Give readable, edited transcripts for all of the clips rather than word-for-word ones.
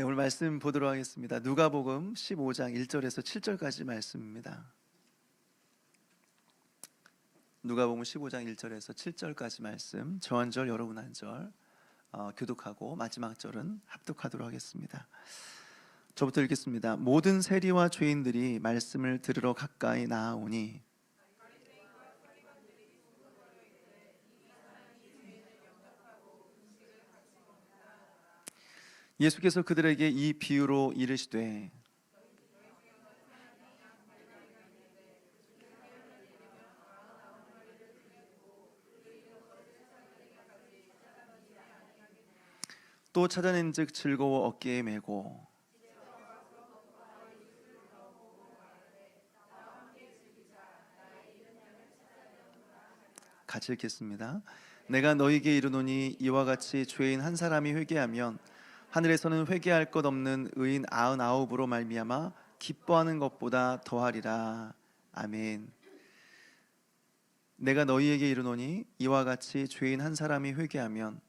네, 오늘 말씀 보도록 하겠습니다. 누가복음 15장 1절에서 7절까지 말씀입니다. 누가복음 15장 1절에서 7절까지 말씀, 저 한 절 여러분 한 절 교독하고 마지막 절은 합독하도록 하겠습니다. 저부터 읽겠습니다. 모든 세리와 죄인들이 말씀을 들으러 가까이 나아오니 예수께서 그들에게 이 비유로 이르시되 또 찾아낸즉 즐거워 어깨에 메고 같이 읽겠습니다. 내가 너희에게 이르노니 이와 같이 죄인 한 사람이 회개하면 하늘에서는 회개할 것 없는 의인 99으로 말미암아 기뻐하는 것보다 더하리라. 아멘. 내가 너희에게 이르노니 이와 같이 죄인 한 사람이 회개하면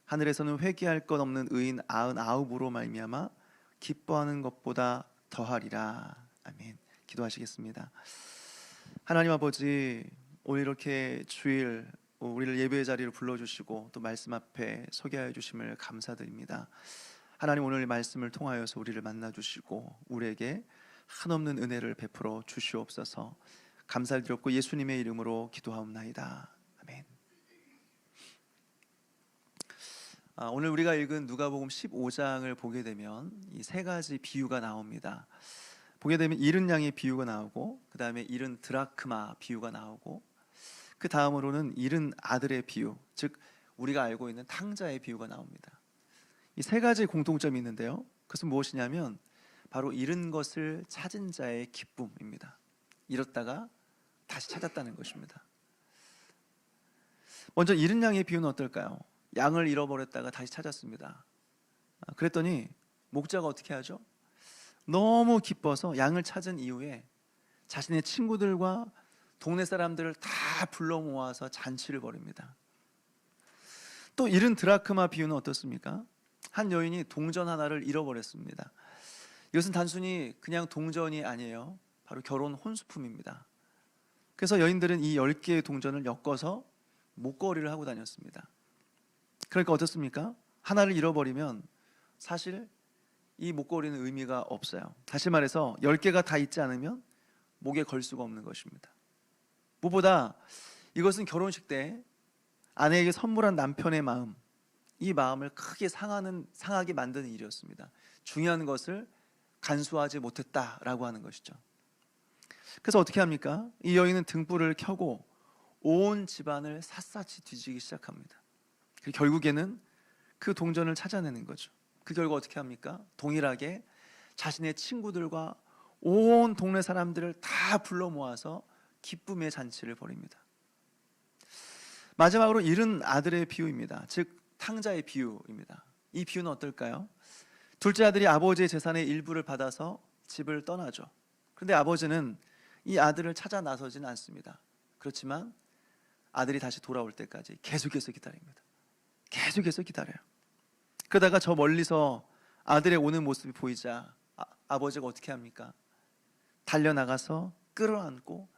하늘에서는 회개할 것 없는 의인 99으로 말미암아 기뻐하는 것보다 더하리라. 아멘. 기도하시겠습니다. 하나님 아버지, 오늘 이렇게 주일 우리를 예배의 자리로 불러주시고 또 말씀 앞에 서게 하여 주심을 감사드립니다. 하나님, 오늘 말씀을 통하여서 우리를 만나주시고 우리에게 한없는 은혜를 베풀어 주시옵소서. 감사를 드렸고 예수님의 이름으로 기도하옵나이다. 아멘. 오늘 우리가 읽은 누가복음 15장을 보게 되면 이 세 가지 비유가 나옵니다. 보게 되면 잃은 양의 비유가 나오고, 그 다음에 잃은 드라크마 비유가 나오고, 그 다음으로는 잃은 아들의 비유, 즉 우리가 알고 있는 탕자의 비유가 나옵니다. 이 세 가지 공통점이 있는데요, 그것은 무엇이냐면 바로 잃은 것을 찾은 자의 기쁨입니다. 잃었다가 다시 찾았다는 것입니다. 먼저 잃은 양의 비유는 어떨까요? 양을 잃어버렸다가 다시 찾았습니다. 그랬더니 목자가 어떻게 하죠? 너무 기뻐서 양을 찾은 이후에 자신의 친구들과 동네 사람들을 다 불러 모아서 잔치를 벌입니다. 또 잃은 드라크마 비유는 어떻습니까? 한 여인이 동전 하나를 잃어버렸습니다. 이것은 단순히 그냥 동전이 아니에요. 바로 결혼 혼수품입니다. 그래서 여인들은 이 10개의 동전을 엮어서 목걸이를 하고 다녔습니다. 그러니까 어떻습니까? 하나를 잃어버리면 사실 이 목걸이는 의미가 없어요. 다시 말해서 10개가 다 있지 않으면 목에 걸 수가 없는 것입니다. 무엇보다 이것은 결혼식 때 아내에게 선물한 남편의 마음, 이 마음을 크게 상하게 만드는 일이었습니다. 중요한 것을 간수하지 못했다라고 하는 것이죠. 그래서 어떻게 합니까? 이 여인은 등불을 켜고 온 집안을 샅샅이 뒤지기 시작합니다. 결국에는 그 동전을 찾아내는 거죠. 그 결과 어떻게 합니까? 동일하게 자신의 친구들과 온 동네 사람들을 다 불러 모아서 기쁨의 잔치를 벌입니다. 마지막으로 잃은 아들의 비유입니다. 즉 탕자의 비유입니다. 이 비유는 어떨까요? 둘째 아들이 아버지의 재산의 일부를 받아서 집을 떠나죠. 그런데 아버지는 이 아들을 찾아 나서지는 않습니다. 그렇지만 아들이 다시 돌아올 때까지 계속해서 기다립니다. 계속해서 기다려요. 그러다가 저 멀리서 아들의 오는 모습이 보이자 아버지가 어떻게 합니까? 달려나가서 끌어안고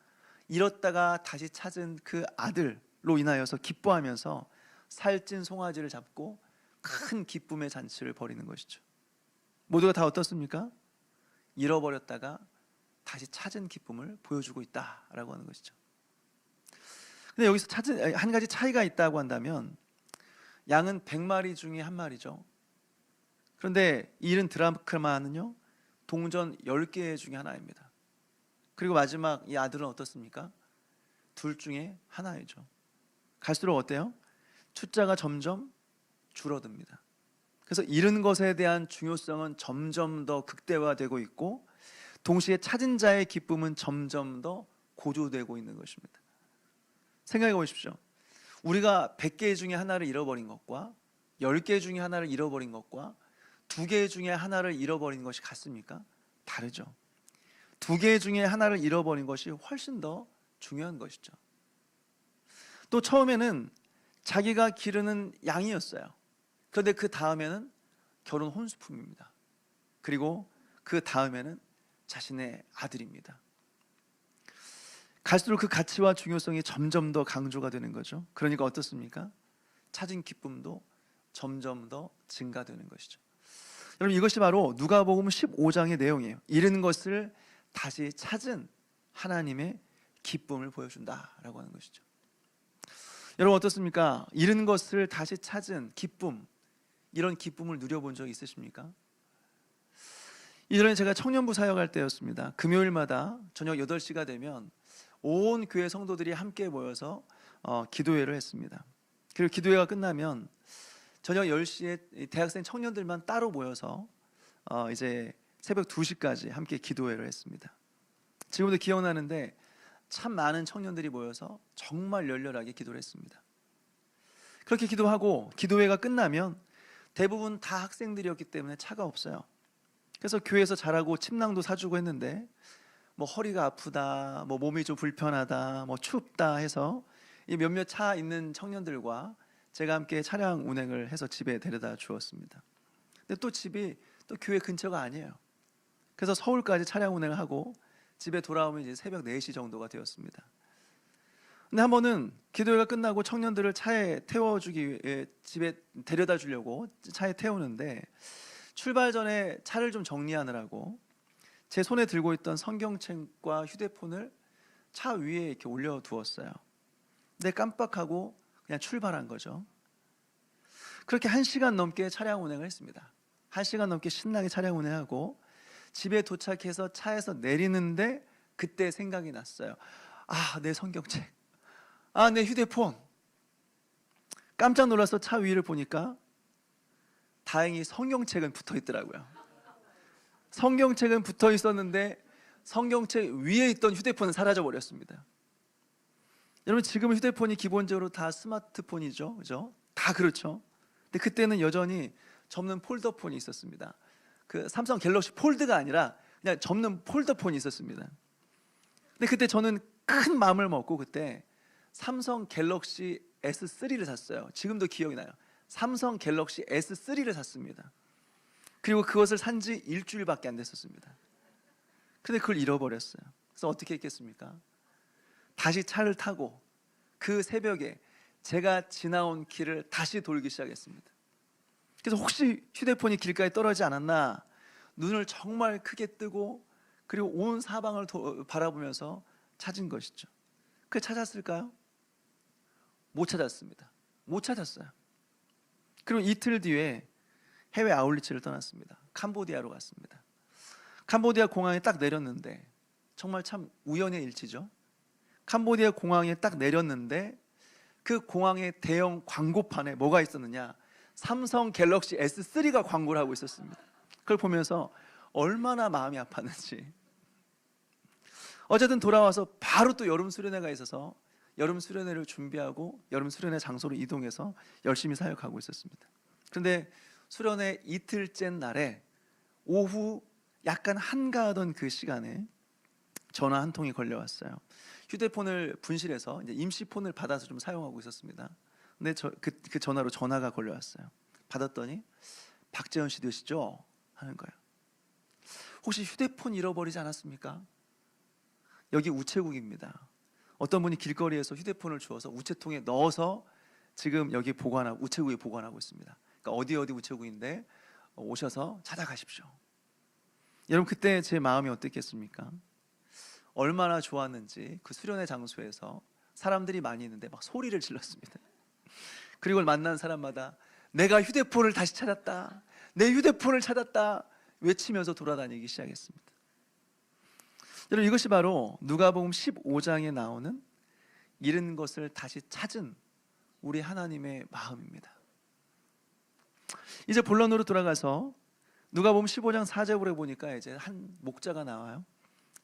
잃었다가 다시 찾은 그 아들로 인하여서 기뻐하면서 살찐 송아지를 잡고 큰 기쁨의 잔치를 벌이는 것이죠. 모두가 다 어떻습니까? 잃어버렸다가 다시 찾은 기쁨을 보여주고 있다라고 하는 것이죠. 근데 여기서 찾은 한 가지 차이가 있다고 한다면 양은 100마리 중에 한 마리죠. 그런데 잃은 드라크마는요, 동전 10개 중에 하나입니다. 그리고 마지막 이 아들은 어떻습니까? 둘 중에 하나이죠. 갈수록 어때요? 숫자가 점점 줄어듭니다. 그래서 잃은 것에 대한 중요성은 점점 더 극대화되고 있고, 동시에 찾은 자의 기쁨은 점점 더 고조되고 있는 것입니다. 생각해 보십시오. 우리가 100개 중에 하나를 잃어버린 것과 10개 중에 하나를 잃어버린 것과 2개 중에 하나를 잃어버린 것이 같습니까? 다르죠. 2개 중에 하나를 잃어버린 것이 훨씬 더 중요한 것이죠. 또 처음에는 자기가 기르는 양이었어요. 그런데 그 다음에는 결혼 혼수품입니다. 그리고 그 다음에는 자신의 아들입니다. 갈수록 그 가치와 중요성이 점점 더 강조가 되는 거죠. 그러니까 어떻습니까? 찾은 기쁨도 점점 더 증가되는 것이죠. 여러분, 이것이 바로 누가복음 15장의 내용이에요. 잃은 것을 다시 찾은 하나님의 기쁨을 보여준다라고 하는 것이죠. 여러분, 어떻습니까? 잃은 것을 다시 찾은 기쁨, 이런 기쁨을 누려본 적 있으십니까? 이전에 제가 청년부 사역할 때였습니다. 금요일마다 저녁 8시가 되면 온 교회 성도들이 함께 모여서 기도회를 했습니다. 그리고 기도회가 끝나면 저녁 10시에 대학생 청년들만 따로 모여서 이제 새벽 2시까지 함께 기도회를 했습니다. 지금도 기억나는데 참 많은 청년들이 모여서 정말 열렬하게 기도를 했습니다. 그렇게 기도하고 기도회가 끝나면 대부분 다 학생들이었기 때문에 차가 없어요. 그래서 교회에서 자라고 침낭도 사주고 했는데 뭐 허리가 아프다, 뭐 몸이 좀 불편하다, 뭐 춥다 해서 이 몇몇 차 있는 청년들과 제가 함께 차량 운행을 해서 집에 데려다 주었습니다. 근데 또 집이 또 교회 근처가 아니에요. 그래서 서울까지 차량 운행을 하고 집에 돌아오면 이제 새벽 4시 정도가 되었습니다. 근데 한 번은 기도회가 끝나고 청년들을 차에 태워주기 위해 집에 데려다 주려고 차에 태우는데 출발 전에 차를 좀 정리하느라고 제 손에 들고 있던 성경책과 휴대폰을 차 위에 이렇게 올려두었어요. 근데 깜빡하고 그냥 출발한 거죠. 그렇게 1시간 넘게 차량 운행을 했습니다. 1시간 넘게 신나게 차량 운행하고 집에 도착해서 차에서 내리는데 그때 생각이 났어요. 아, 내 성경책, 아, 내 휴대폰. 깜짝 놀라서 차 위를 보니까 다행히 성경책은 붙어 있더라고요. 성경책은 붙어 있었는데 성경책 위에 있던 휴대폰은 사라져 버렸습니다. 여러분, 지금 휴대폰이 기본적으로 다 스마트폰이죠, 그죠? 다 그렇죠. 근데 그때는 여전히 접는 폴더폰이 있었습니다. 그 삼성 갤럭시 폴드가 아니라 그냥 접는 폴더폰이 있었습니다. 근데 그때 저는 큰 마음을 먹고 그때 삼성 갤럭시 S3를 샀어요. 지금도 기억이 나요. 삼성 갤럭시 S3를 샀습니다. 그리고 그것을 산 지 일주일밖에 안 됐었습니다. 근데 그걸 잃어버렸어요. 그래서 어떻게 했겠습니까? 다시 차를 타고 그 새벽에 제가 지나온 길을 다시 돌기 시작했습니다. 그래서 혹시 휴대폰이 길가에 떨어지지 않았나 눈을 정말 크게 뜨고 그리고 온 사방을 바라보면서 찾은 것이죠. 그걸 찾았을까요? 못 찾았습니다. 못 찾았어요. 그리고 이틀 뒤에 해외 아울리치를 떠났습니다. 캄보디아로 갔습니다. 캄보디아 공항에 딱 내렸는데 정말 참 우연의 일치죠. 캄보디아 공항에 딱 내렸는데 그 공항의 대형 광고판에 뭐가 있었느냐, 삼성 갤럭시 S3가 광고를 하고 있었습니다. 그걸 보면서 얼마나 마음이 아팠는지. 어쨌든 돌아와서 바로 또 여름 수련회가 있어서 여름 수련회를 준비하고 여름 수련회 장소로 이동해서 열심히 사역하고 있었습니다. 그런데 수련회 이틀째 날에 오후 약간 한가하던 그 시간에 전화 한 통이 걸려왔어요. 휴대폰을 분실해서 이제 임시폰을 받아서 좀 사용하고 있었습니다. 근데 그 전화로 전화가 걸려왔어요. 받았더니 박재현 씨 되시죠? 하는 거예요. 혹시 휴대폰 잃어버리지 않았습니까? 여기 우체국입니다. 어떤 분이 길거리에서 휴대폰을 주어서 우체통에 넣어서 지금 여기 우체국에 보관하고 있습니다. 그러니까 어디 우체국인데 오셔서 찾아가십시오. 여러분, 그때 제 마음이 어땠겠습니까? 얼마나 좋았는지 그 수련회 장소에서 사람들이 많이 있는데 막 소리를 질렀습니다. 그리고 만난 사람마다 내가 휴대폰을 다시 찾았다, 내 휴대폰을 찾았다 외치면서 돌아다니기 시작했습니다. 여러분, 이것이 바로 누가복음 15장에 나오는 잃은 것을 다시 찾은 우리 하나님의 마음입니다. 이제 본론으로 돌아가서 누가복음 15장 4절에 보니까 이제 한 목자가 나와요.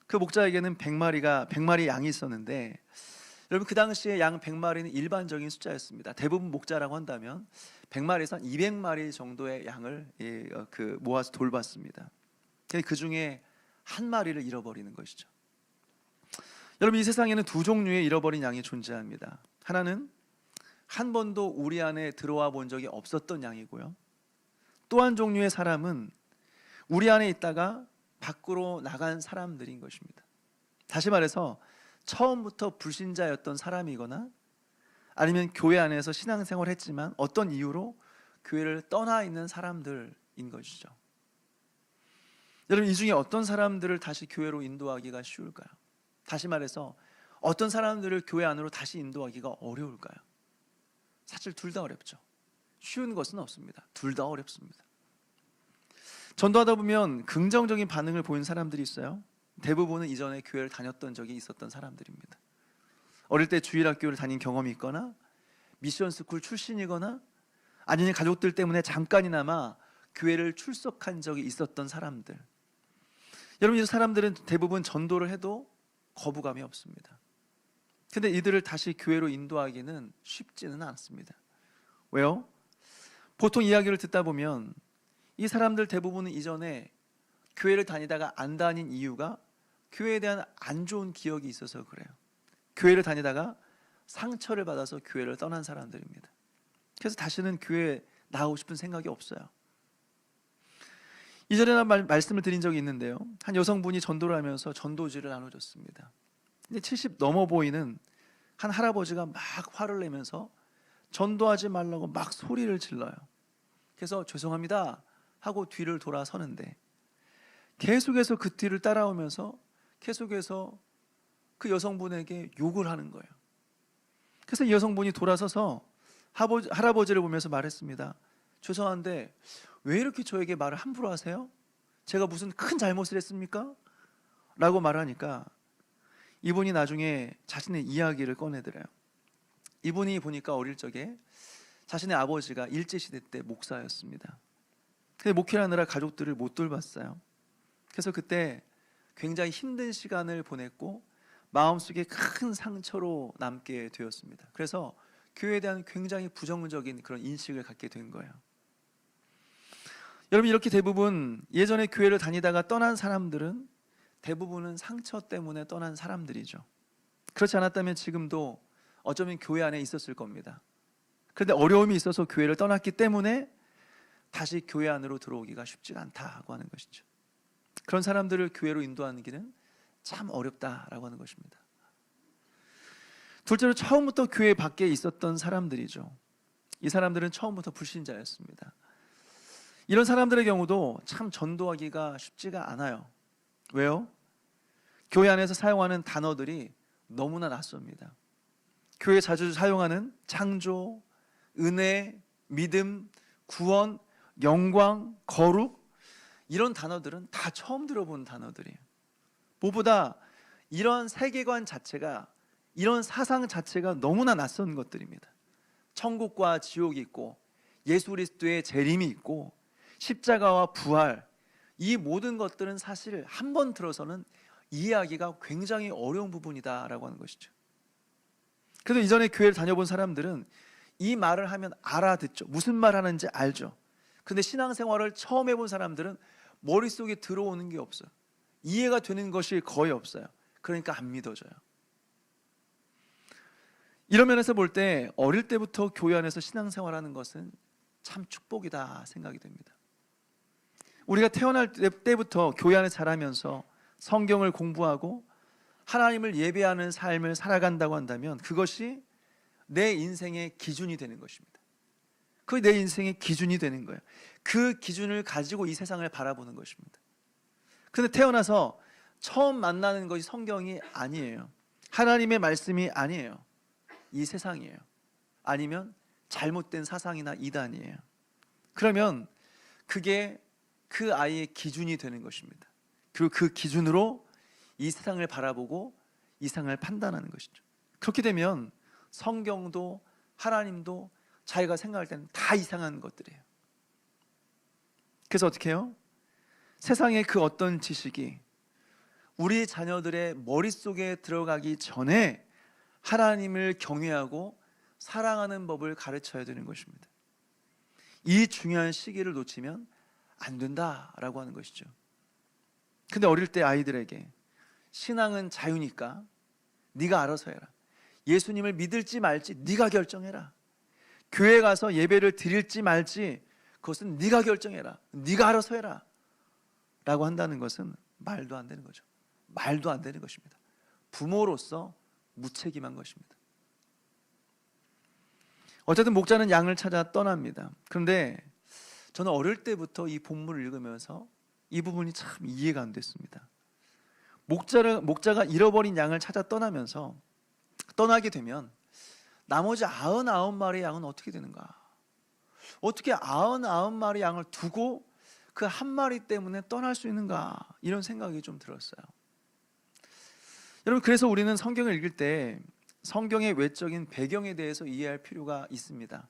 그 목자에게는 100마리 양이 있었는데, 여러분, 그 당시에 양 100마리는 일반적인 숫자였습니다. 대부분 목자라고 한다면 100마리에서 한 200마리 정도의 양을 모아서 돌봤습니다. 그 중에 한 마리를 잃어버리는 것이죠. 여러분, 이 세상에는 두 종류의 잃어버린 양이 존재합니다. 하나는 한 번도 우리 안에 들어와 본 적이 없었던 양이고요, 또 한 종류의 사람은 우리 안에 있다가 밖으로 나간 사람들인 것입니다. 다시 말해서 처음부터 불신자였던 사람이거나 아니면 교회 안에서 신앙생활을 했지만 어떤 이유로 교회를 떠나 있는 사람들인 것이죠. 여러분, 이 중에 어떤 사람들을 다시 교회로 인도하기가 쉬울까요? 다시 말해서 어떤 사람들을 교회 안으로 다시 인도하기가 어려울까요? 사실 둘 다 어렵죠. 쉬운 것은 없습니다. 둘 다 어렵습니다. 전도하다 보면 긍정적인 반응을 보이는 사람들이 있어요. 대부분은 이전에 교회를 다녔던 적이 있었던 사람들입니다. 어릴 때 주일학교를 다닌 경험이 있거나 미션스쿨 출신이거나 아니면 가족들 때문에 잠깐이나마 교회를 출석한 적이 있었던 사람들. 여러분, 이 사람들은 대부분 전도를 해도 거부감이 없습니다. 근데 이들을 다시 교회로 인도하기는 쉽지는 않습니다. 왜요? 보통 이야기를 듣다 보면 이 사람들 대부분은 이전에 교회를 다니다가 안 다닌 이유가 교회에 대한 안 좋은 기억이 있어서 그래요. 교회를 다니다가 상처를 받아서 교회를 떠난 사람들입니다. 그래서 다시는 교회에 나오고 싶은 생각이 없어요. 이전에 말씀을 드린 적이 있는데요, 한 여성분이 전도를 하면서 전도지를 나눠줬습니다. 근데 70 넘어 보이는 한 할아버지가 막 화를 내면서 전도하지 말라고 막 소리를 질러요. 그래서 죄송합니다 하고 뒤를 돌아서는데 계속해서 그 뒤를 따라오면서 계속해서 그 여성분에게 욕을 하는 거예요. 그래서 이 여성분이 돌아서서 할아버지를 보면서 말했습니다. 죄송한데 왜 이렇게 저에게 말을 함부로 하세요? 제가 무슨 큰 잘못을 했습니까? 라고 말하니까 이분이 나중에 자신의 이야기를 꺼내더래요. 이분이 보니까 어릴 적에 자신의 아버지가 일제시대 때 목사였습니다. 근데 목회를 하느라 가족들을 못 돌봤어요. 그래서 그때 굉장히 힘든 시간을 보냈고 마음속에 큰 상처로 남게 되었습니다. 그래서 교회에 대한 굉장히 부정적인 그런 인식을 갖게 된 거예요. 여러분, 이렇게 대부분 예전에 교회를 다니다가 떠난 사람들은 대부분은 상처 때문에 떠난 사람들이죠. 그렇지 않았다면 지금도 어쩌면 교회 안에 있었을 겁니다. 그런데 어려움이 있어서 교회를 떠났기 때문에 다시 교회 안으로 들어오기가 쉽지가 않다고 하는 것이죠. 그런 사람들을 교회로 인도하는 길은 참 어렵다라고 하는 것입니다. 둘째로 처음부터 교회 밖에 있었던 사람들이죠. 이 사람들은 처음부터 불신자였습니다. 이런 사람들의 경우도 참 전도하기가 쉽지가 않아요. 왜요? 교회 안에서 사용하는 단어들이 너무나 낯섭니다. 교회에 자주 사용하는 창조, 은혜, 믿음, 구원, 영광, 거룩, 이런 단어들은 다 처음 들어본 단어들이에요. 무엇보다 이런 세계관 자체가, 이런 사상 자체가 너무나 낯선 것들입니다. 천국과 지옥이 있고 예수 그리스도의 재림이 있고 십자가와 부활, 이 모든 것들은 사실 한 번 들어서는 이해하기가 굉장히 어려운 부분이다라고 하는 것이죠. 그래도 이전에 교회를 다녀본 사람들은 이 말을 하면 알아듣죠. 무슨 말 하는지 알죠. 근데 신앙생활을 처음 해본 사람들은 머릿속에 들어오는 게 없어요. 이해가 되는 것이 거의 없어요. 그러니까 안 믿어져요. 이런 면에서 볼 때 어릴 때부터 교회 안에서 신앙생활하는 것은 참 축복이다 생각이 됩니다. 우리가 태어날 때부터 교회 안에 자라면서 성경을 공부하고 하나님을 예배하는 삶을 살아간다고 한다면 그것이 내 인생의 기준이 되는 것입니다. 그게 내 인생의 기준이 되는 거예요. 그 기준을 가지고 이 세상을 바라보는 것입니다. 그런데 태어나서 처음 만나는 것이 성경이 아니에요. 하나님의 말씀이 아니에요. 이 세상이에요. 아니면 잘못된 사상이나 이단이에요. 그러면 그게 그 아이의 기준이 되는 것입니다. 그리고 그 기준으로 이 세상을 바라보고 이 세상을 판단하는 것이죠. 그렇게 되면 성경도 하나님도 자기가 생각할 때는 다 이상한 것들이에요. 그래서 어떻게 해요? 세상의 그 어떤 지식이 우리 자녀들의 머릿속에 들어가기 전에 하나님을 경외하고 사랑하는 법을 가르쳐야 되는 것입니다. 이 중요한 시기를 놓치면 안 된다라고 하는 것이죠. 근데 어릴 때 아이들에게 신앙은 자유니까 네가 알아서 해라. 예수님을 믿을지 말지 네가 결정해라. 교회 가서 예배를 드릴지 말지 그것은 네가 결정해라. 네가 알아서 해라. 라고 한다는 것은 말도 안 되는 거죠. 말도 안 되는 것입니다. 부모로서 무책임한 것입니다. 어쨌든 목자는 양을 찾아 떠납니다. 그런데 저는 어릴 때부터 이 본문을 읽으면서 이 부분이 참 이해가 안 됐습니다. 목자가 잃어버린 양을 찾아 떠나게 되면 나머지 99마리의 양은 어떻게 되는가? 어떻게 99마리 양을 두고 그 한 마리 때문에 떠날 수 있는가? 이런 생각이 좀 들었어요. 여러분, 그래서 우리는 성경을 읽을 때 성경의 외적인 배경에 대해서 이해할 필요가 있습니다.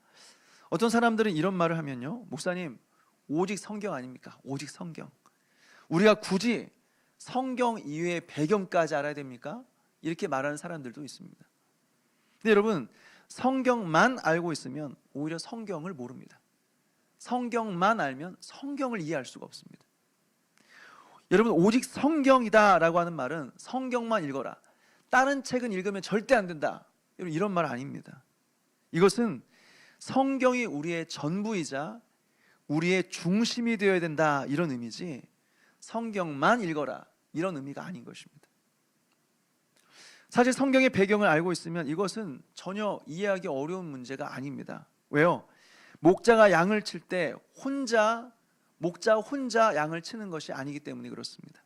어떤 사람들은 이런 말을 하면요, 목사님, 오직 성경 아닙니까? 오직 성경. 우리가 굳이 성경 이외의 배경까지 알아야 됩니까? 이렇게 말하는 사람들도 있습니다. 근데 여러분, 성경만 알고 있으면 오히려 성경을 모릅니다. 성경만 알면 성경을 이해할 수가 없습니다. 여러분, 오직 성경이다라고 하는 말은 성경만 읽어라, 다른 책은 읽으면 절대 안 된다, 여러분, 이런 말 아닙니다. 이것은 성경이 우리의 전부이자 우리의 중심이 되어야 된다, 이런 의미지 성경만 읽어라 이런 의미가 아닌 것입니다. 사실 성경의 배경을 알고 있으면 이것은 전혀 이해하기 어려운 문제가 아닙니다. 왜요? 목자가 양을 칠 때 목자 혼자 양을 치는 것이 아니기 때문에 그렇습니다.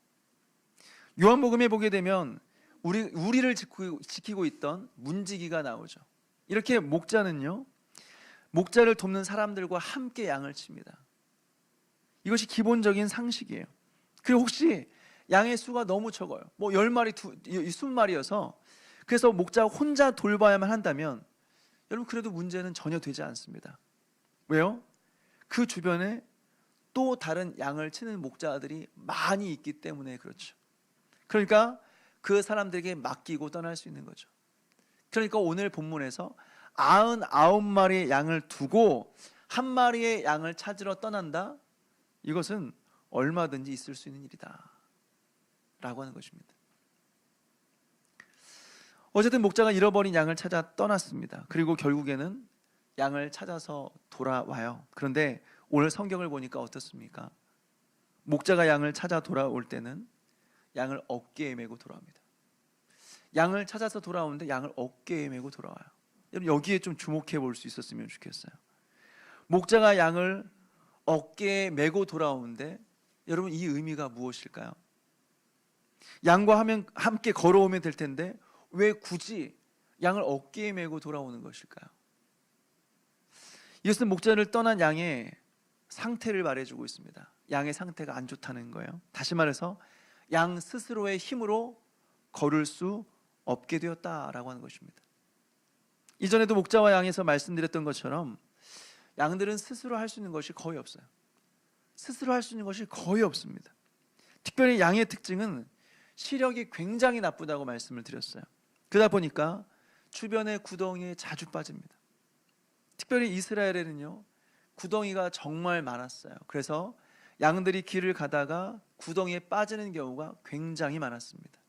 요한복음에 보게 되면 우리를 지키고 있던 문지기가 나오죠. 이렇게 목자는요, 목자를 돕는 사람들과 함께 양을 칩니다. 이것이 기본적인 상식이에요. 그리고 혹시 양의 수가 너무 적어요. 뭐 10마리, 20마리여서 그래서 목자 혼자 돌봐야만 한다면 여러분, 그래도 문제는 전혀 되지 않습니다. 왜요? 그 주변에 또 다른 양을 치는 목자들이 많이 있기 때문에 그렇죠. 그러니까 그 사람들에게 맡기고 떠날 수 있는 거죠. 그러니까 오늘 본문에서 99마리의 양을 두고 한 마리의 양을 찾으러 떠난다, 이것은 얼마든지 있을 수 있는 일이다 라고 하는 것입니다. 어쨌든 목자가 잃어버린 양을 찾아 떠났습니다. 그리고 결국에는 양을 찾아서 돌아와요. 그런데 오늘 성경을 보니까 어떻습니까? 목자가 양을 찾아 돌아올 때는 양을 어깨에 메고 돌아옵니다. 양을 찾아서 돌아오는데 양을 어깨에 메고 돌아와요. 여러분, 여기에 좀 주목해 볼 수 있었으면 좋겠어요. 목자가 양을 어깨에 메고 돌아오는데 여러분, 이 의미가 무엇일까요? 양과 함께 걸어오면 될 텐데 왜 굳이 양을 어깨에 메고 돌아오는 것일까요? 이것은 목자를 떠난 양의 상태를 말해주고 있습니다. 양의 상태가 안 좋다는 거예요. 다시 말해서 양 스스로의 힘으로 걸을 수 없게 되었다라고 하는 것입니다. 이전에도 목자와 양에서 말씀드렸던 것처럼 양들은 스스로 할 수 있는 것이 거의 없어요. 스스로 할 수 있는 것이 거의 없습니다. 특별히 양의 특징은 시력이 굉장히 나쁘다고 말씀을 드렸어요. 그러다 보니까 주변의 구덩이에 자주 빠집니다. 특별히 이스라엘에는요, 구덩이가 정말 많았어요. 그래서 양들이 길을 가다가 구덩이에 빠지는 경우가 굉장히 많았습니다.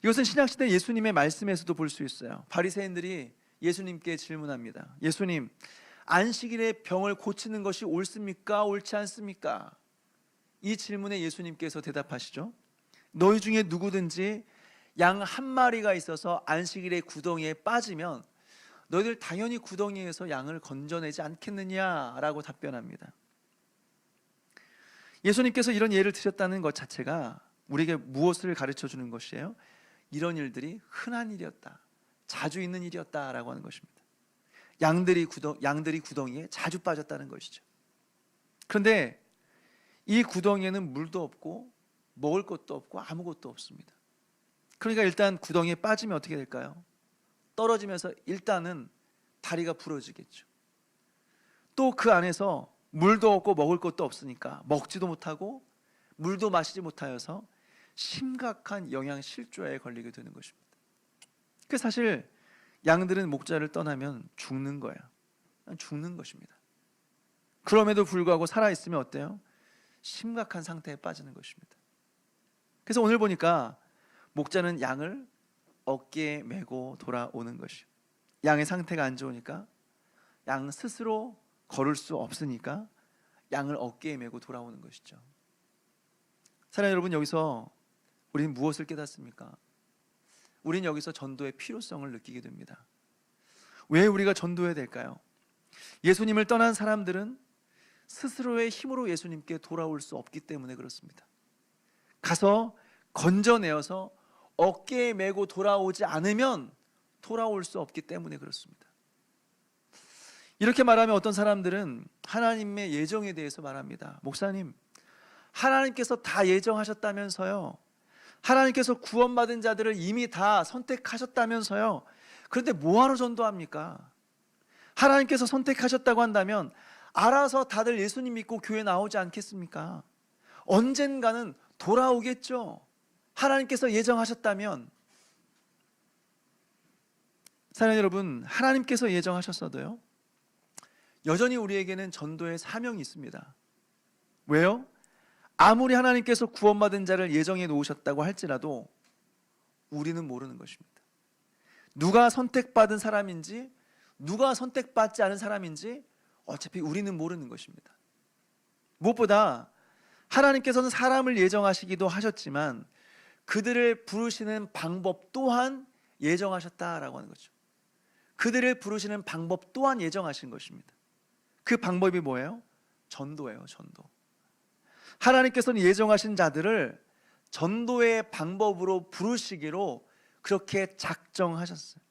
이것은 신약시대 예수님의 말씀에서도 볼 수 있어요. 바리새인들이 예수님께 질문합니다. 예수님, 안식일에 병을 고치는 것이 옳습니까? 옳지 않습니까? 이 질문에 예수님께서 대답하시죠. 너희 중에 누구든지 양 한 마리가 있어서 안식일에 구덩이에 빠지면 너희들 당연히 구덩이에서 양을 건져내지 않겠느냐라고 답변합니다. 예수님께서 이런 예를 드셨다는 것 자체가 우리에게 무엇을 가르쳐 주는 것이에요? 이런 일들이 흔한 일이었다, 자주 있는 일이었다라고 하는 것입니다. 양들이 구덩이에 자주 빠졌다는 것이죠. 그런데 이 구덩이에는 물도 없고 먹을 것도 없고 아무것도 없습니다. 그러니까 일단 구덩이에 빠지면 어떻게 될까요? 떨어지면서 일단은 다리가 부러지겠죠. 또 그 안에서 물도 없고 먹을 것도 없으니까 먹지도 못하고 물도 마시지 못하여서 심각한 영양실조에 걸리게 되는 것입니다. 그 사실 양들은 목자를 떠나면 죽는 거예요. 죽는 것입니다. 그럼에도 불구하고 살아있으면 어때요? 심각한 상태에 빠지는 것입니다. 그래서 오늘 보니까 목자는 양을 어깨에 메고 돌아오는 것이요, 양의 상태가 안 좋으니까 양 스스로 걸을 수 없으니까 양을 어깨에 메고 돌아오는 것이죠. 사랑하는 여러분, 여기서 우리는 무엇을 깨닫습니까? 우리는 여기서 전도의 필요성을 느끼게 됩니다. 왜 우리가 전도해야 될까요? 예수님을 떠난 사람들은 스스로의 힘으로 예수님께 돌아올 수 없기 때문에 그렇습니다. 가서 건져내어서 어깨에 메고 돌아오지 않으면 돌아올 수 없기 때문에 그렇습니다. 이렇게 말하면 어떤 사람들은 하나님의 예정에 대해서 말합니다. 목사님, 하나님께서 다 예정하셨다면서요. 하나님께서 구원받은 자들을 이미 다 선택하셨다면서요. 그런데 뭐하러 전도합니까? 하나님께서 선택하셨다고 한다면 알아서 다들 예수님 믿고 교회 나오지 않겠습니까? 언젠가는 돌아오겠죠. 하나님께서 예정하셨다면. 사랑하는 여러분, 하나님께서 예정하셨어도요, 여전히 우리에게는 전도의 사명이 있습니다. 왜요? 아무리 하나님께서 구원받은 자를 예정해 놓으셨다고 할지라도 우리는 모르는 것입니다. 누가 선택받은 사람인지 누가 선택받지 않은 사람인지 어차피 우리는 모르는 것입니다. 무엇보다 하나님께서는 사람을 예정하시기도 하셨지만 그들을 부르시는 방법 또한 예정하셨다라고 하는 거죠. 그들을 부르시는 방법 또한 예정하신 것입니다. 그 방법이 뭐예요? 전도예요. 전도. 하나님께서는 예정하신 자들을 전도의 방법으로 부르시기로 그렇게 작정하셨어요.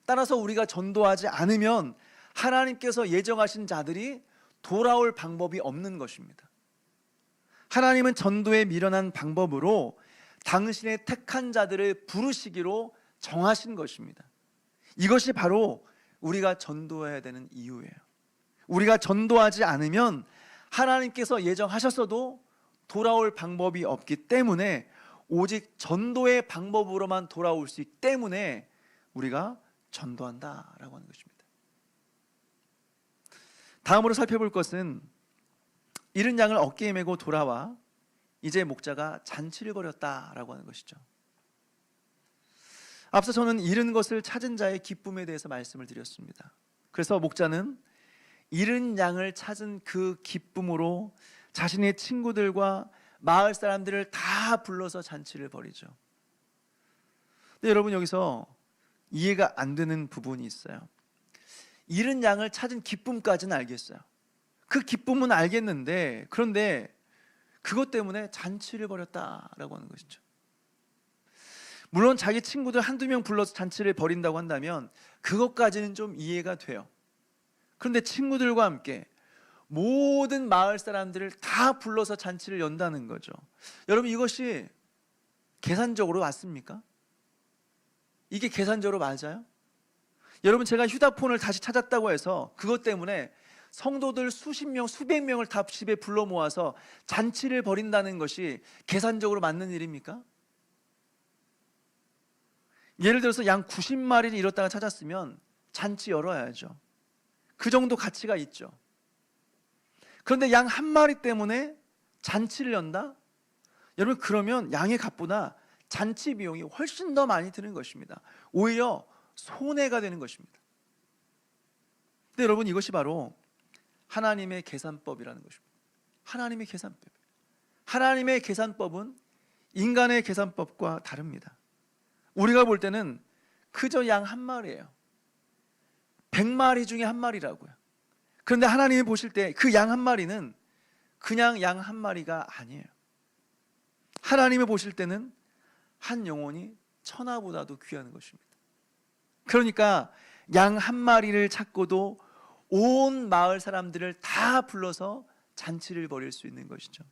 따라서 우리가 전도하지 않으면 하나님께서 예정하신 자들이 돌아올 방법이 없는 것입니다. 하나님은 전도에 미련한 방법으로 당신의 택한 자들을 부르시기로 정하신 것입니다. 이것이 바로 우리가 전도해야 되는 이유예요. 우리가 전도하지 않으면 하나님께서 예정하셨어도 돌아올 방법이 없기 때문에 오직 전도의 방법으로만 돌아올 수 있기 때문에 우리가 전도한다라고 하는 것입니다. 다음으로 살펴볼 것은 잃은 양을 어깨에 메고 돌아와 이제 목자가 잔치를 벌였다라고 하는 것이죠. 앞서 저는 잃은 것을 찾은 자의 기쁨에 대해서 말씀을 드렸습니다. 그래서 목자는 잃은 양을 찾은 그 기쁨으로 자신의 친구들과 마을 사람들을 다 불러서 잔치를 벌이죠. 근데 여러분, 여기서 이해가 안 되는 부분이 있어요. 잃은 양을 찾은 기쁨까지는 알겠어요. 그 기쁨은 알겠는데, 그런데 그것 때문에 잔치를 벌였다라고 하는 것이죠. 물론 자기 친구들 한두 명 불러서 잔치를 벌인다고 한다면 그것까지는 좀 이해가 돼요. 그런데 친구들과 함께 모든 마을 사람들을 다 불러서 잔치를 연다는 거죠. 여러분, 이것이 계산적으로 맞습니까? 이게 계산적으로 맞아요? 여러분, 제가 휴대폰을 다시 찾았다고 해서 그것 때문에 성도들 수십 명, 수백 명을 다 집에 불러 모아서 잔치를 벌인다는 것이 계산적으로 맞는 일입니까? 예를 들어서 양 90마리를 잃었다가 찾았으면 잔치 열어야죠. 그 정도 가치가 있죠. 그런데 양 한 마리 때문에 잔치를 연다? 여러분, 그러면 양의 값보다 잔치 비용이 훨씬 더 많이 드는 것입니다. 오히려 손해가 되는 것입니다. 근데 여러분, 이것이 바로 하나님의 계산법이라는 것입니다. 하나님의 계산법. 하나님의 계산법은 인간의 계산법과 다릅니다. 우리가 볼 때는 그저 양 한 마리예요. 100마리 중에 한 마리라고요. 그런데 하나님이 보실 때 그 양 한 마리는 그냥 양 한 마리가 아니에요. 하나님이 보실 때는 한 영혼이 천하보다도 귀한 것입니다. 그러니까 양 한 마리를 찾고도 온 마을 사람들을 다 불러서 잔치를 벌일 수 있는 것이죠.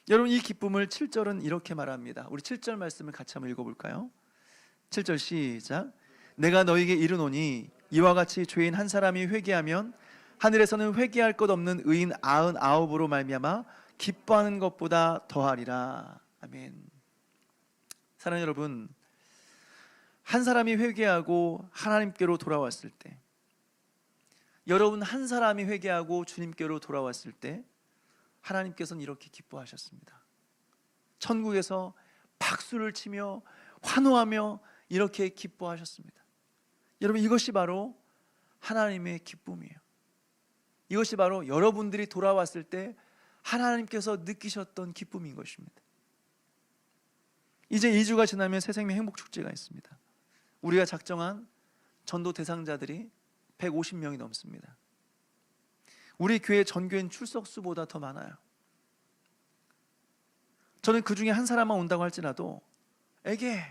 여러분, 이 기쁨을 7절은 이렇게 말합니다. 우리 7절 말씀을 같이 한번 읽어볼까요? 7절 시작. 내가 너에게 이르노니 이와 같이 죄인 한 사람이 회개하면 하늘에서는 회개할 것 없는 의인 99으로 말미암아 기뻐하는 것보다 더하리라. 아멘. 사랑하는 여러분, 한 사람이 회개하고 하나님께로 돌아왔을 때, 여러분 한 사람이 회개하고 주님께로 돌아왔을 때 하나님께서는 이렇게 기뻐하셨습니다. 천국에서 박수를 치며 환호하며 이렇게 기뻐하셨습니다. 여러분, 이것이 바로 하나님의 기쁨이에요. 이것이 바로 여러분들이 돌아왔을 때 하나님께서 느끼셨던 기쁨인 것입니다. 이제 2주가 지나면 새생명 행복축제가 있습니다. 우리가 작정한 전도 대상자들이 150명이 넘습니다. 우리 교회 전교인 출석수보다 더 많아요. 저는 그 중에 한 사람만 온다고 할지라도 에게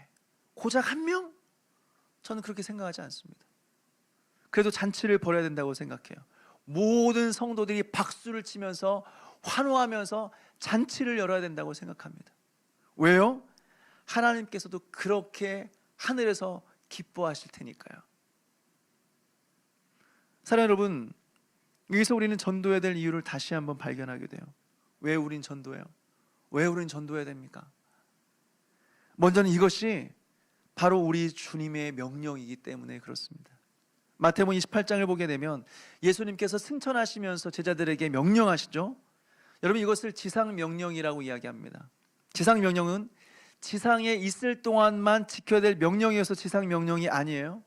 고작 한 명? 저는 그렇게 생각하지 않습니다. 그래도 잔치를 벌여야 된다고 생각해요. 모든 성도들이 박수를 치면서 환호하면서 잔치를 열어야 된다고 생각합니다. 왜요? 하나님께서도 그렇게 하늘에서 기뻐하실 테니까요. 사랑하는 여러분, 여기서 우리는 전도해야 될 이유를 다시 한번 발견하게 돼요. 왜 우린 전도해요? 왜 우린 전도해야 됩니까? 먼저는 이것이 바로 우리 주님의 명령이기 때문에 그렇습니다. 마태복음 28장을 보게 되면 예수님께서 승천하시면서 제자들에게 명령하시죠. 여러분, 이것을 지상명령이라고 이야기합니다. 지상명령은 지상에 있을 동안만 지켜야 될 명령이어서 지상명령이 아니에요.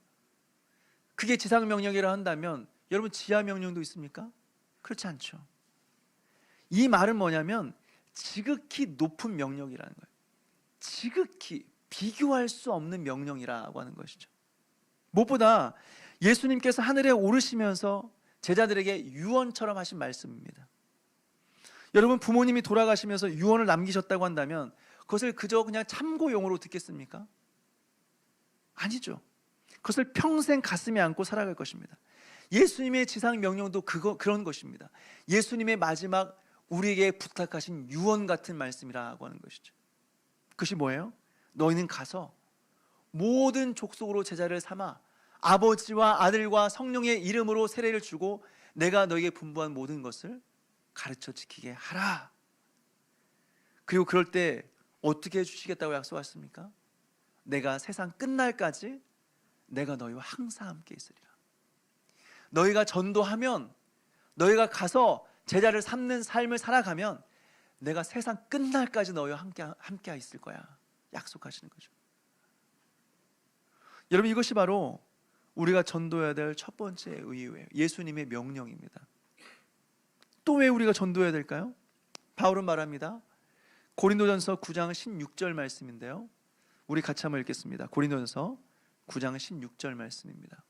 그게 지상명령이라 한다면 여러분, 지하명령도 있습니까? 그렇지 않죠. 이 말은 뭐냐면 지극히 높은 명령이라는 거예요. 지극히 비교할 수 없는 명령이라고 하는 것이죠. 무엇보다 예수님께서 하늘에 오르시면서 제자들에게 유언처럼 하신 말씀입니다. 여러분, 부모님이 돌아가시면서 유언을 남기셨다고 한다면 그것을 그저 그냥 참고용으로 듣겠습니까? 아니죠. 그것을 평생 가슴에 안고 살아갈 것입니다. 예수님의 지상 명령도 그런 것입니다. 예수님의 마지막 우리에게 부탁하신 유언 같은 말씀이라고 하는 것이죠. 그것이 뭐예요? 너희는 가서 모든 족속으로 제자를 삼아 아버지와 아들과 성령의 이름으로 세례를 주고 내가 너희에게 분부한 모든 것을 가르쳐 지키게 하라. 그리고 그럴 때 어떻게 해주시겠다고 약속하셨습니까? 내가 세상 끝날까지 내가 너희와 항상 함께 있으리라. 너희가 전도하면, 너희가 가서 제자를 삼는 삶을 살아가면 내가 세상 끝날까지 너희와 함께 있을 거야. 약속하시는 거죠. 여러분, 이것이 바로 우리가 전도해야 될 첫 번째 이유예요. 예수님의 명령입니다. 또 왜 우리가 전도해야 될까요? 바울은 말합니다. 고린도전서 9장 16절 말씀인데요, 우리 같이 한번 읽겠습니다. 고린도전서 9장 16절 말씀입니다.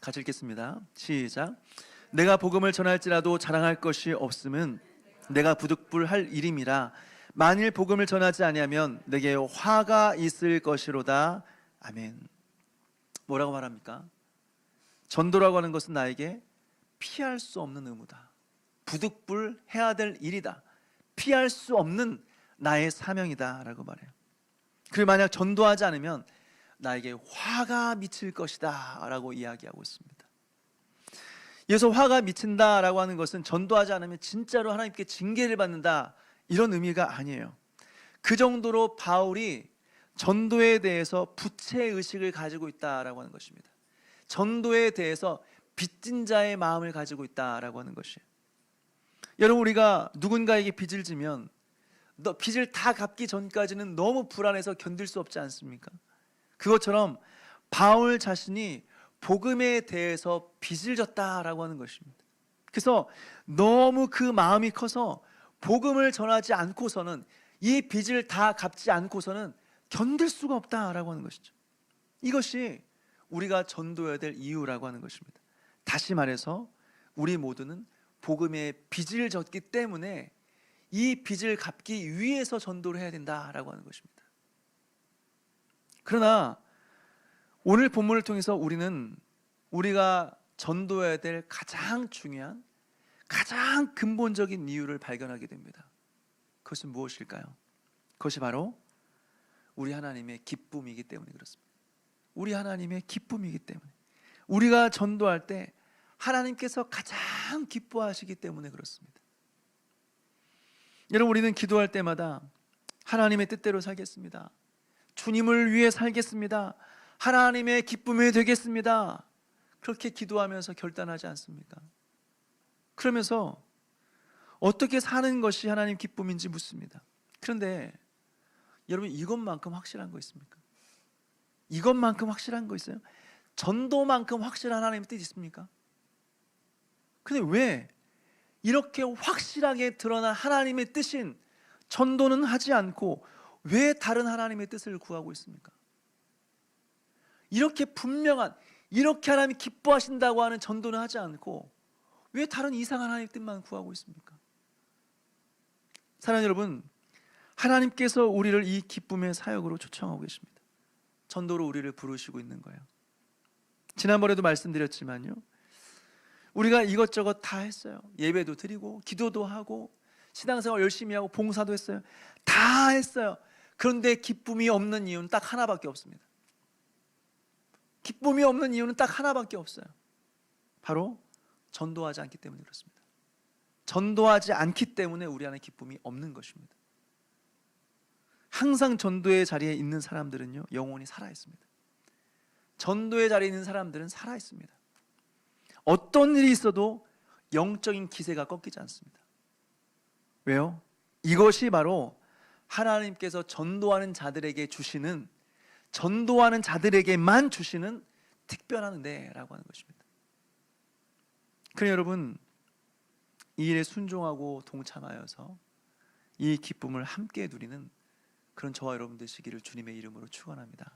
같이 읽겠습니다. 시작. 내가 복음을 전할지라도 자랑할 것이 없음은 내가 부득불할 일임이라. 만일 복음을 전하지 아니하면 내게 화가 있을 것이로다. 아멘. 뭐라고 말합니까? 전도라고 하는 것은 나에게 피할 수 없는 의무다. 부득불해야 될 일이다. 피할 수 없는 나의 사명이다 라고 말해요. 그리고 만약 전도하지 않으면 나에게 화가 미칠 것이다 라고 이야기하고 있습니다. 여기서 화가 미친다 라고 하는 것은 전도하지 않으면 진짜로 하나님께 징계를 받는다, 이런 의미가 아니에요. 그 정도로 바울이 전도에 대해서 부채의식을 가지고 있다라고 하는 것입니다. 전도에 대해서 빚진 자의 마음을 가지고 있다라고 하는 것이에요. 여러분, 우리가 누군가에게 빚을 지면 빚을 다 갚기 전까지는 너무 불안해서 견딜 수 없지 않습니까? 그것처럼 바울 자신이 복음에 대해서 빚을 졌다라고 하는 것입니다. 그래서 너무 그 마음이 커서 복음을 전하지 않고서는, 이 빚을 다 갚지 않고서는 견딜 수가 없다라고 하는 것이죠. 이것이 우리가 전도해야 될 이유라고 하는 것입니다. 다시 말해서 우리 모두는 복음의 빚을 졌기 때문에 이 빚을 갚기 위해서 전도를 해야 된다라고 하는 것입니다. 그러나 오늘 본문을 통해서 우리가 전도해야 될 가장 중요한, 가장 근본적인 이유를 발견하게 됩니다. 그것은 무엇일까요? 그것이 바로 우리 하나님의 기쁨이기 때문에 그렇습니다. 우리 하나님의 기쁨이기 때문에, 우리가 전도할 때 하나님께서 가장 기뻐하시기 때문에 그렇습니다. 여러분, 우리는 기도할 때마다 하나님의 뜻대로 살겠습니다, 주님을 위해 살겠습니다, 하나님의 기쁨이 되겠습니다, 그렇게 기도하면서 결단하지 않습니까? 그러면서 어떻게 사는 것이 하나님 기쁨인지 묻습니다. 그런데 여러분, 이것만큼 확실한 거 있습니까? 이것만큼 확실한 거 있어요? 전도만큼 확실한 하나님의 뜻이 있습니까? 근데 왜 이렇게 확실하게 드러난 하나님의 뜻인 전도는 하지 않고 왜 다른 하나님의 뜻을 구하고 있습니까? 이렇게 분명한, 이렇게 하나님이 기뻐하신다고 하는 전도는 하지 않고 왜 다른 이상한 하나님의 뜻만 구하고 있습니까? 사랑하는 여러분, 하나님께서 우리를 이 기쁨의 사역으로 초청하고 계십니다. 전도로 우리를 부르시고 있는 거예요. 지난번에도 말씀드렸지만요, 우리가 이것저것 다 했어요. 예배도 드리고 기도도 하고 신앙생활 열심히 하고 봉사도 했어요. 다 했어요. 그런데 기쁨이 없는 이유는 딱 하나밖에 없습니다. 기쁨이 없는 이유는 딱 하나밖에 없어요. 바로 전도하지 않기 때문에 그렇습니다. 전도하지 않기 때문에 우리 안에 기쁨이 없는 것입니다. 항상 전도의 자리에 있는 사람들은요, 영혼이 살아있습니다. 전도의 자리에 있는 사람들은 살아있습니다. 어떤 일이 있어도 영적인 기세가 꺾이지 않습니다. 왜요? 이것이 바로 하나님께서 전도하는 자들에게 주시는, 전도하는 자들에게만 주시는 특별한 은혜라고 하는 것입니다. 그러니 여러분, 이 일에 순종하고 동참하여서 이 기쁨을 함께 누리는 그런 저와 여러분 되시기를 주님의 이름으로 축원합니다.